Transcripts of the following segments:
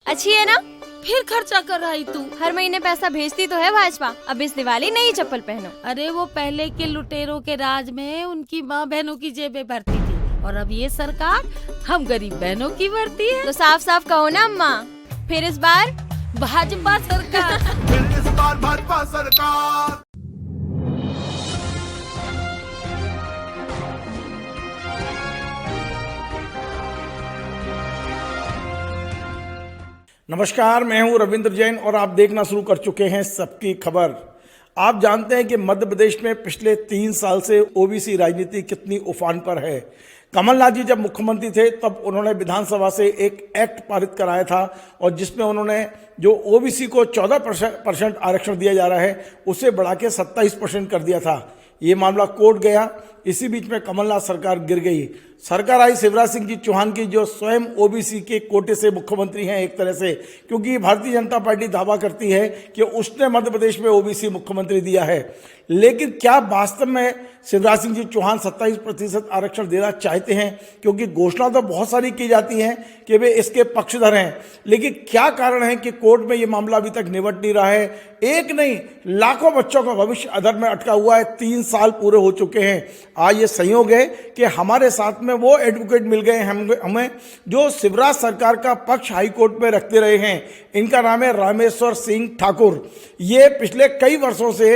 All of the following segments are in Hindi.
अच्छी है ना? फिर खर्चा कर रही तू। हर महीने पैसा भेजती तो है भाजपा। अब इस दिवाली नई चप्पल पहनो। अरे वो पहले के लुटेरों के राज में उनकी माँ बहनों की जेबें भरती थी, और अब ये सरकार हम गरीब बहनों की भरती है। तो साफ साफ कहो ना अम्मा, फिर इस बार भाजपा सरकार। फिर इस बार भाजपा सरकार। नमस्कार, मैं हूं रविंद्र जैन और आप देखना शुरू कर चुके हैं सबकी खबर। आप जानते हैं कि मध्य प्रदेश में पिछले 3 साल से ओबीसी राजनीति कितनी उफान पर है। कमलनाथ जी जब मुख्यमंत्री थे तब उन्होंने विधानसभा से एक एक्ट पारित कराया था और जिसमें उन्होंने जो ओबीसी को 14% आरक्षण दिया जा रहा है उसे बढ़ा के 27% कर दिया था। ये मामला कोर्ट गया। इसी बीच में कमलनाथ सरकार गिर गई। सरकार आई शिवराज सिंह जी चौहान की, जो स्वयं ओबीसी के कोटे से मुख्यमंत्री हैं एक तरह से, क्योंकि भारतीय जनता पार्टी दावा करती है कि उसने मध्य प्रदेश में ओबीसी मुख्यमंत्री दिया है। लेकिन क्या वास्तव में शिवराज सिंह जी चौहान 27% आरक्षण देना चाहते हैं? क्योंकि घोषणा तो बहुत सारी की जाती है कि वे इसके पक्षधर हैं, लेकिन क्या कारण है कि कोर्ट में ये मामला अभी तक निपट नहीं रहा है? एक नहीं, लाखों बच्चों का भविष्य अधर में अटका हुआ है। 3 साल पूरे हो चुके हैं। आज ये संयोग है कि हमारे साथ में वो एडवोकेट मिल गए हैं हमें जो शिवराज सरकार का पक्ष हाईकोर्ट में रखते रहे हैं। इनका नाम है रामेश्वर सिंह ठाकुर। ये पिछले कई वर्षों से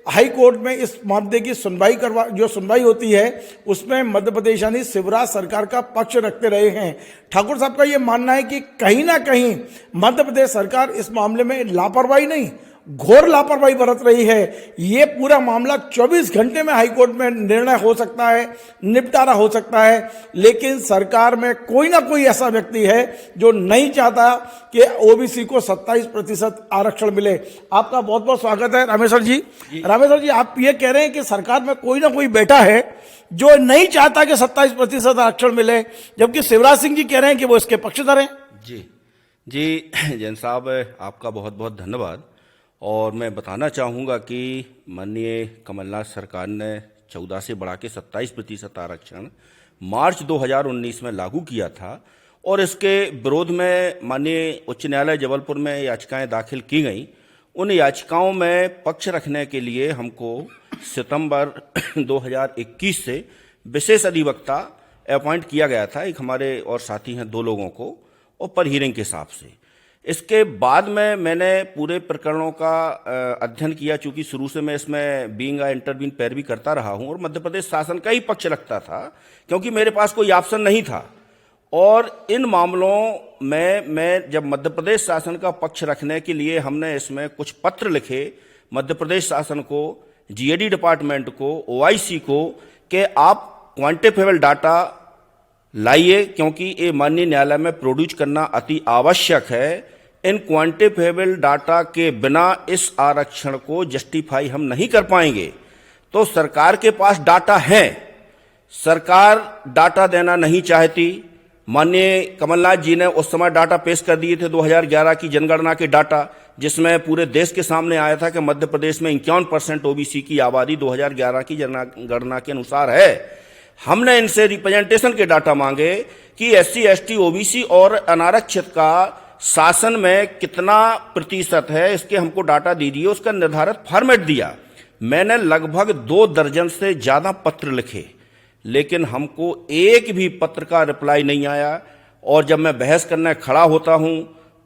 हाईकोर्ट में इस मामले की सुनवाई होती है उसमें मध्य प्रदेश यानी शिवराज सरकार का पक्ष रखते रहे हैं। ठाकुर साहब का ये मानना है कि कहीं ना कहीं मध्य प्रदेश सरकार इस मामले में लापरवाही नहीं, घोर लापरवाही बरत रही है। ये पूरा मामला 24 घंटे में हाईकोर्ट में निर्णय हो सकता है, निपटारा हो सकता है, लेकिन सरकार में कोई ना कोई ऐसा व्यक्ति है जो नहीं चाहता कि ओबीसी को 27% आरक्षण मिले। आपका बहुत बहुत स्वागत है रामेश्वर जी। रामेश्वर जी, आप ये कह रहे हैं कि सरकार में कोई ना कोई बैठा है जो नहीं चाहता कि 27% आरक्षण मिले, जबकि शिवराज सिंह जी कह रहे हैं कि वो इसके पक्षधर हैं। जी जैन साहब, आपका बहुत बहुत धन्यवाद। और मैं बताना चाहूँगा कि माननीय कमलनाथ सरकार ने 14 से बढ़ा के 27% आरक्षण मार्च 2019 में लागू किया था और इसके विरोध में माननीय उच्च न्यायालय जबलपुर में याचिकाएं दाखिल की गईं। उन याचिकाओं में पक्ष रखने के लिए हमको सितंबर 2021 से विशेष अधिवक्ता अपॉइंट किया गया था। एक हमारे और साथी हैं 2 लोगों को, और पर हियरिंग के हिसाब से। इसके बाद में मैंने पूरे प्रकरणों का अध्ययन किया, चूंकि शुरू से मैं इसमें बीइंग अ इंटरवीन पैरवी करता रहा हूं और मध्य प्रदेश शासन का ही पक्ष रखता था, क्योंकि मेरे पास कोई ऑप्शन नहीं था। और इन मामलों में मैं जब मध्य प्रदेश शासन का पक्ष रखने के लिए हमने इसमें कुछ पत्र लिखे मध्य प्रदेश शासन को, जीएडी डिपार्टमेंट को, ओआईसी को, कि आप क्वांटिफाइबल डाटा लाइए, क्योंकि ये माननीय न्यायालय में प्रोड्यूस करना अति आवश्यक है। इन क्वांटिफाइबल डाटा के बिना इस आरक्षण को जस्टिफाई हम नहीं कर पाएंगे। तो सरकार के पास डाटा है, सरकार डाटा देना नहीं चाहती। माननीय कमलनाथ जी ने उस समय डाटा पेश कर दिए थे 2011 की जनगणना के डाटा, जिसमें पूरे देश के सामने आया था कि मध्य प्रदेश में 51% ओबीसी की आबादी 2011 की जनगणना के अनुसार है। हमने इनसे रिप्रेजेंटेशन के डाटा मांगे कि एससी, एसटी, ओबीसी और अनारक्षित का शासन में कितना प्रतिशत है, इसके हमको डाटा दीजिए। उसका निर्धारित फॉर्मेट दिया। मैंने लगभग 2 दर्जन से ज्यादा पत्र लिखे, लेकिन हमको एक भी पत्र का रिप्लाई नहीं आया। और जब मैं बहस करने खड़ा होता हूं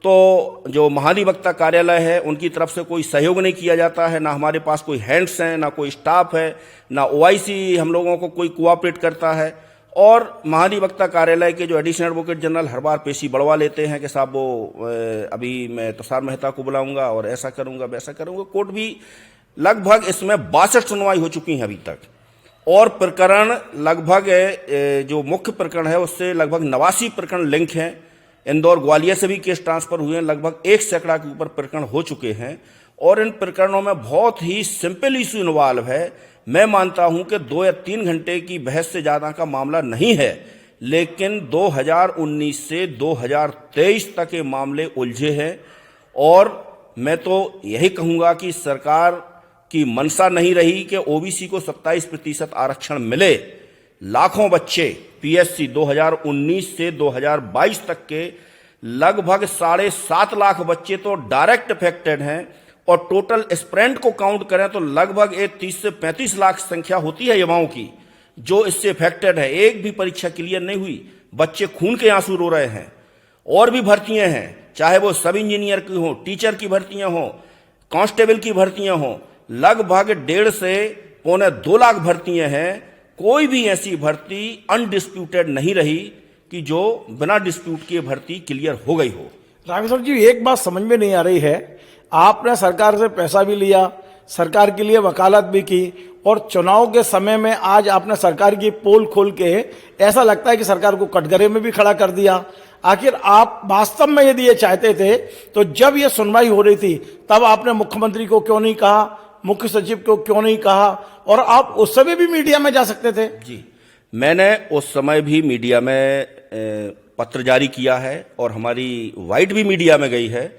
तो जो महाधिवक्ता कार्यालय है उनकी तरफ से कोई सहयोग नहीं किया जाता है। ना हमारे पास कोई हैंड्स हैं, ना कोई स्टाफ है, ना ओआईसी हम लोगों को कोई कोऑपरेट करता है। और महाधिवक्ता कार्यालय के जो एडिशनल एडवोकेट जनरल हर बार पेशी बढ़वा लेते हैं कि साहब वो अभी मैं तुषार मेहता को बुलाऊंगा और ऐसा करूंगा वैसा करूंगा। कोर्ट भी लगभग इसमें 62 सुनवाई हो चुकी हैं अभी तक, और प्रकरण लगभग जो मुख्य प्रकरण है उससे लगभग 89 प्रकरण लिंक हैं। इंदौर ग्वालियर से भी केस ट्रांसफर हुए हैं। लगभग 1 सैकड़ा के ऊपर प्रकरण हो चुके हैं और इन प्रकरणों में बहुत ही सिंपल इशू इन्वॉल्व है। मैं मानता हूं कि 2 या 3 घंटे की बहस से ज्यादा का मामला नहीं है, लेकिन 2019 से 2023 तक ये मामले उलझे हैं। और मैं तो यही कहूंगा कि सरकार की मंशा नहीं रही कि ओबीसी को 27% आरक्षण मिले। लाखों बच्चे पीएससी 2019 से 2022 तक के लगभग 7.5 लाख बच्चे तो डायरेक्ट अफेक्टेड हैं, और टोटल एस्पिरेंट को काउंट करें तो लगभग 30 से 35 लाख संख्या होती है युवाओं की जो इससे अफेक्टेड है। एक भी परीक्षा क्लियर नहीं हुई, बच्चे खून के आंसू रो रहे हैं। और भी भर्तियां हैं, चाहे वो सब इंजीनियर की हो, टीचर की भर्तियां हो, कांस्टेबल की भर्तियां हो, लगभग 1.5 से 1.25 लाख भर्तियां हैं। कोई भी ऐसी भर्ती अनडिस्प्यूटेड नहीं रही कि जो बिना डिस्प्यूट के भर्ती क्लियर हो गई हो। रामेश्वर जी, एक बात समझ में नहीं आ रही है, आपने सरकार से पैसा भी लिया, सरकार के लिए वकालत भी की, और चुनाव के समय में आज आपने सरकार की पोल खोल के ऐसा लगता है कि सरकार को कटघरे में भी खड़ा कर दिया। आखिर आप वास्तव में यदि ये चाहते थे तो जब ये सुनवाई हो रही थी तब आपने मुख्यमंत्री को क्यों नहीं कहा, मुख्य सचिव को क्यों नहीं कहा, और आप उस समय भी मीडिया में जा सकते थे। जी, मैंने उस समय भी मीडिया में पत्र जारी किया है और हमारी वाइट भी मीडिया में गई है।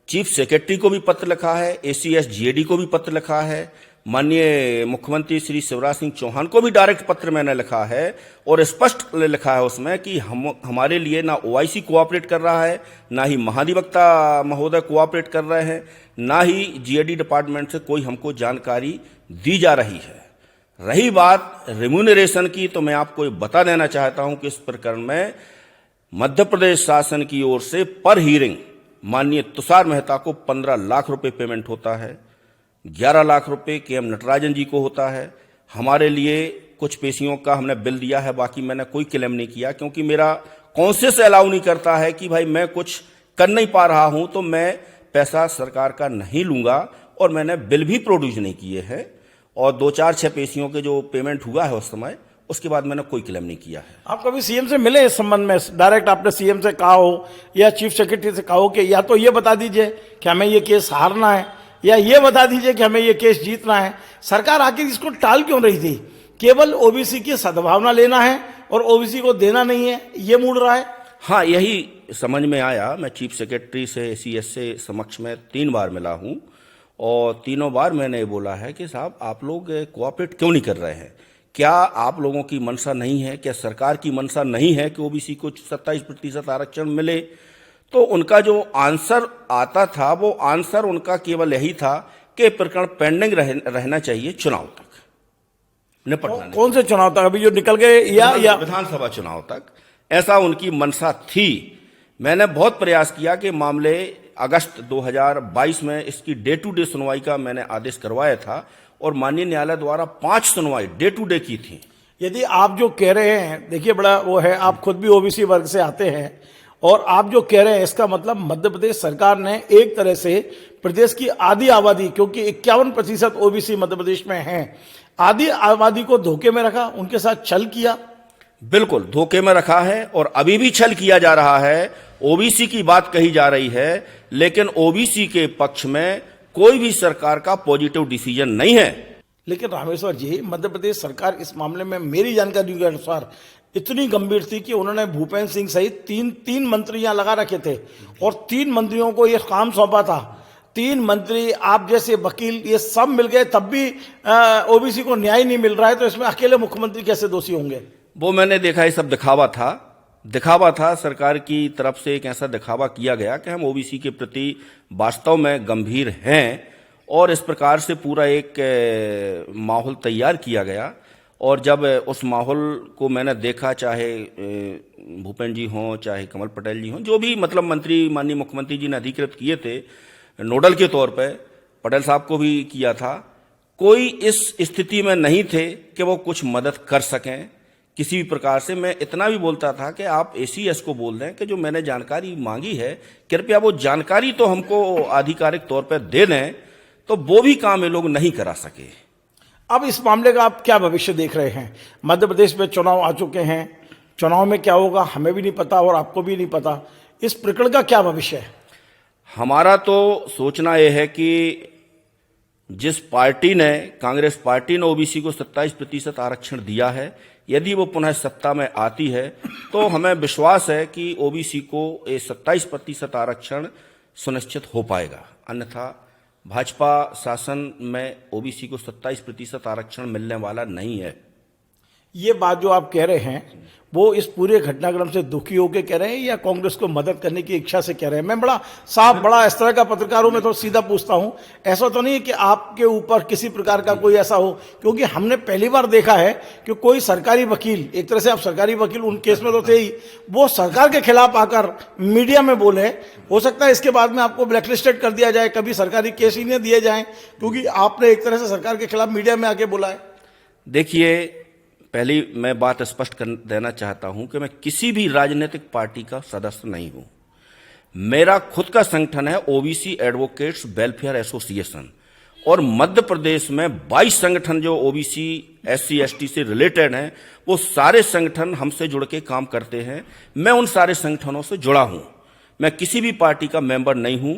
चीफ सेक्रेटरी को भी पत्र लिखा है, ACS GAD को भी पत्र लिखा है, माननीय मुख्यमंत्री श्री शिवराज सिंह चौहान को भी डायरेक्ट पत्र मैंने लिखा है, और स्पष्ट लिखा है उसमें कि हमारे लिए ना OIC कोऑपरेट कर रहा है, ना ही महाधिवक्ता महोदय कोऑपरेट कर रहे हैं, ना ही GAD डिपार्टमेंट से कोई हमको जानकारी दी जा रही है। रही बात रेम्यूनरेशन की, तो मैं आपको बता देना चाहता हूं कि इस प्रकरण में मध्य प्रदेश शासन की ओर से पर हीयरिंग माननीय तुषार मेहता को 15 लाख रुपए पेमेंट होता है, 11 लाख रुपए KM नटराजन जी को होता है। हमारे लिए कुछ पेशियों का हमने बिल दिया है, बाकी मैंने कोई क्लेम नहीं किया, क्योंकि मेरा कॉन्शियस अलाउ नहीं करता है कि भाई मैं कुछ कर नहीं पा रहा हूं तो मैं पैसा सरकार का नहीं लूंगा, और मैंने बिल भी प्रोड्यूस नहीं किए हैं। और 2-4-6 पेशियों के जो पेमेंट हुआ है उस समय, उसके बाद मैंने कोई क्लेम नहीं किया है। आप कभी सीएम से मिले इस संबंध में? डायरेक्ट आपने सीएम से कहा हो या चीफ सेक्रेटरी से कहा हो कि या तो ये बता दीजिए कि हमें ये केस हारना है, या ये बता दीजिए कि हमें ये केस जीतना है? सरकार आखिर इसको टाल क्यों रही थी? केवल ओबीसी की सद्भावना लेना है और ओबीसी को देना नहीं है, ये मूड रहा है। हाँ, यही समझ में आया। मैं चीफ सेक्रेटरी से ACS से समक्ष में 3 बार मिला हूं, और तीनों बार मैंने ये बोला है कि साहब आप लोग कोऑपरेट क्यों नहीं कर रहे हैं? क्या आप लोगों की मंशा नहीं है, क्या सरकार की मंशा नहीं है कि ओबीसी को 27% आरक्षण मिले? तो उनका जो आंसर आता था, वो आंसर उनका केवल यही था कि प्रकरण पेंडिंग रहना चाहिए चुनाव तक, निपटना। कौन से चुनाव तक? अभी जो निकल गए या विधानसभा चुनाव तक, ऐसा उनकी मंशा थी। मैंने बहुत प्रयास किया कि मामले अगस्त 2022 में इसकी डे टू डे सुनवाई का मैंने आदेश करवाया था, और माननीय न्यायालय द्वारा 5 सुनवाई डे टू डे की थी। यदि आप जो कह रहे हैं, देखिए बड़ा वो है, आप खुद भी ओबीसी वर्ग से आते हैं, और आप जो कह रहे हैं इसका मतलब मध्य प्रदेश सरकार ने एक तरह से प्रदेश की आधी आबादी, क्योंकि 51% ओबीसी मध्य प्रदेश में है, आधी आबादी को धोखे में रखा, उनके साथ छल किया। बिल्कुल धोखे में रखा है, और अभी भी छल किया जा रहा है। ओबीसी की बात कही जा रही है, लेकिन ओबीसी के पक्ष में कोई भी सरकार का पॉजिटिव डिसीजन नहीं है। लेकिन रामेश्वर जी, मध्य प्रदेश सरकार इस मामले में मेरी जानकारी के अनुसार इतनी गंभीर थी कि उन्होंने भूपेंद्र सिंह सहित तीन मंत्री यहां लगा रखे थे, और 3 मंत्रियों को यह काम सौंपा था। 3 मंत्री, आप जैसे वकील, ये सब मिल गए, तब भी ओबीसी को न्याय नहीं मिल रहा है, तो इसमें अकेले मुख्यमंत्री कैसे दोषी होंगे? वो मैंने देखा, ये सब दिखावा था। सरकार की तरफ से एक ऐसा दिखावा किया गया कि हम ओबीसी के प्रति वास्तव में गंभीर हैं, और इस प्रकार से पूरा एक माहौल तैयार किया गया। और जब उस माहौल को मैंने देखा, चाहे भूपेंद्र जी हों, चाहे कमल पटेल जी हों, जो भी मतलब मंत्री माननीय मुख्यमंत्री जी ने अधिकृत किए थे नोडल के तौर पे, पटेल साहब को भी किया था, कोई इस स्थिति में नहीं थे कि वो कुछ मदद कर सकें किसी भी प्रकार से। मैं इतना भी बोलता था कि आप ACS को बोल दें कि जो मैंने जानकारी मांगी है, कृपया वो जानकारी तो हमको आधिकारिक तौर पर दे दें, तो वो भी काम ये लोग नहीं करा सके। अब इस मामले का आप क्या भविष्य देख रहे हैं? मध्य प्रदेश में चुनाव आ चुके हैं, चुनाव में क्या होगा हमें भी नहीं पता और आपको भी नहीं पता, इस प्रकरण का क्या भविष्य है? हमारा तो सोचना यह है कि जिस पार्टी ने, कांग्रेस पार्टी ने ओबीसी को 27% आरक्षण दिया है, यदि वो पुनः सत्ता में आती है तो हमें विश्वास है कि ओबीसी को ये 27% आरक्षण सुनिश्चित हो पाएगा। अन्यथा भाजपा शासन में ओबीसी को 27% आरक्षण मिलने वाला नहीं है। ये बात जो आप कह रहे हैं वो इस पूरे घटनाक्रम से दुखी होकर कह रहे हैं या कांग्रेस को मदद करने की इच्छा से कह रहे हैं? मैं बड़ा साफ, बड़ा इस तरह का पत्रकार हूं, मैं तो सीधा पूछता हूं, ऐसा तो नहीं है कि आपके ऊपर किसी प्रकार का कोई ऐसा हो? क्योंकि हमने पहली बार देखा है कि कोई सरकारी वकील, एक तरह से आप सरकारी वकील उन केस में तो थे ही, वो सरकार के खिलाफ आकर मीडिया में बोले। हो सकता है इसके बाद में आपको ब्लैकलिस्टेड कर दिया जाए, कभी सरकारी केस ही नहीं दिए जाए, क्योंकि आपने एक तरह से सरकार के खिलाफ मीडिया में आके बोला है। देखिए, पहली मैं बात स्पष्ट कर देना चाहता हूं कि मैं किसी भी राजनीतिक पार्टी का सदस्य नहीं हूं। मेरा खुद का संगठन है ओबीसी एडवोकेट्स वेलफेयर एसोसिएशन, और मध्य प्रदेश में 22 संगठन जो ओबीसी एससी एसटी से रिलेटेड हैं, वो सारे संगठन हमसे जुड़ के काम करते हैं। मैं उन सारे संगठनों से जुड़ा हूं, मैं किसी भी पार्टी का मेंबर नहीं हूं।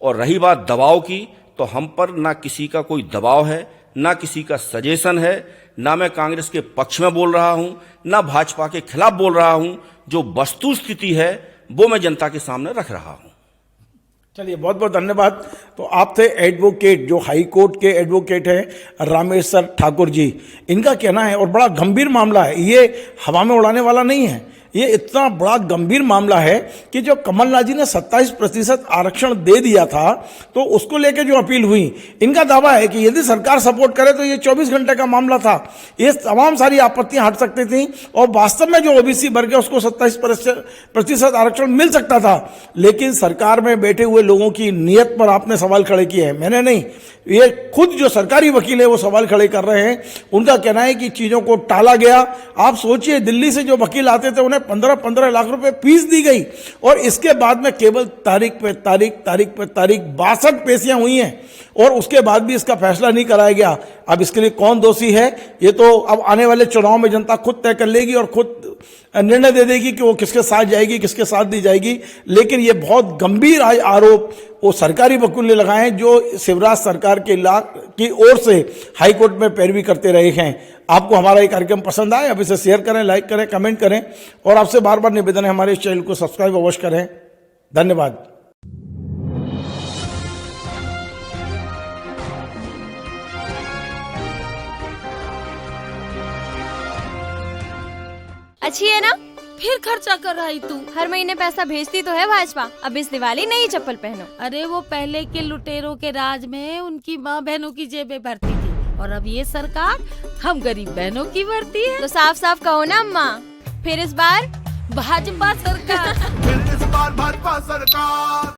और रही बात दबाव की, तो हम पर ना किसी का कोई दबाव है, ना किसी का सजेशन है, ना मैं कांग्रेस के पक्ष में बोल रहा हूं, ना भाजपा के खिलाफ बोल रहा हूं। जो वस्तु स्थिति है वो मैं जनता के सामने रख रहा हूं। चलिए, बहुत बहुत धन्यवाद। तो आप थे एडवोकेट, जो हाई कोर्ट के एडवोकेट हैं रामेश्वर ठाकुर जी। इनका कहना है, और बड़ा गंभीर मामला है ये, हवा में उड़ाने वाला नहीं है, ये इतना बड़ा गंभीर मामला है कि जो कमलनाथ जी ने 27% आरक्षण दे दिया था, तो उसको लेकर जो अपील हुई, इनका दावा है कि यदि सरकार सपोर्ट करे तो ये 24 घंटे का मामला था, ये तमाम सारी आपत्तियां हट सकती थी और वास्तव में जो ओबीसी वर्ग है उसको 27% आरक्षण मिल सकता था। लेकिन सरकार में बैठे हुए लोगों की नीयत पर आपने सवाल खड़े किए हैं, मैंने नहीं, ये खुद जो सरकारी वकील है वो सवाल खड़े कर रहे हैं। उनका कहना है कि चीजों को टाला गया। आप सोचिए, दिल्ली से जो वकील आते थे उन्हें 15-15 लाख रुपए फीस दी गई, और इसके बाद में केवल तारीख पे तारीख 62 पेशियां हुई हैं, और उसके बाद भी इसका फैसला नहीं कराया गया। अब इसके लिए कौन दोषी है, ये तो अब आने वाले चुनाव में जनता खुद तय कर लेगी और खुद निर्णय दे देगी कि वो किसके साथ जाएगी, किसके साथ दी जाएगी। लेकिन ये बहुत गंभीर आरोप वो सरकारी वकील ने लगाए हैं, जो शिवराज सरकार की ओर से हाईकोर्ट में पैरवी करते रहे हैं। आपको हमारा ये कार्यक्रम पसंद आए, अब इसे शेयर करें, लाइक करें, कमेंट करें, और आपसे बार बार निवेदन है हमारे इस चैनल को सब्सक्राइब अवश्य करें। धन्यवाद। अच्छी है ना? फिर खर्चा कर रही तू। हर महीने पैसा भेजती तो है भाजपा, अब इस दिवाली नई चप्पल पहनो। अरे वो पहले के लुटेरों के राज में उनकी माँ बहनों की जेबें भरती थी, और अब ये सरकार हम गरीब बहनों की भरती है। तो साफ साफ कहो ना अम्मा, फिर इस बार भाजपा सरकार। फिर इस बार भाजपा सरकार।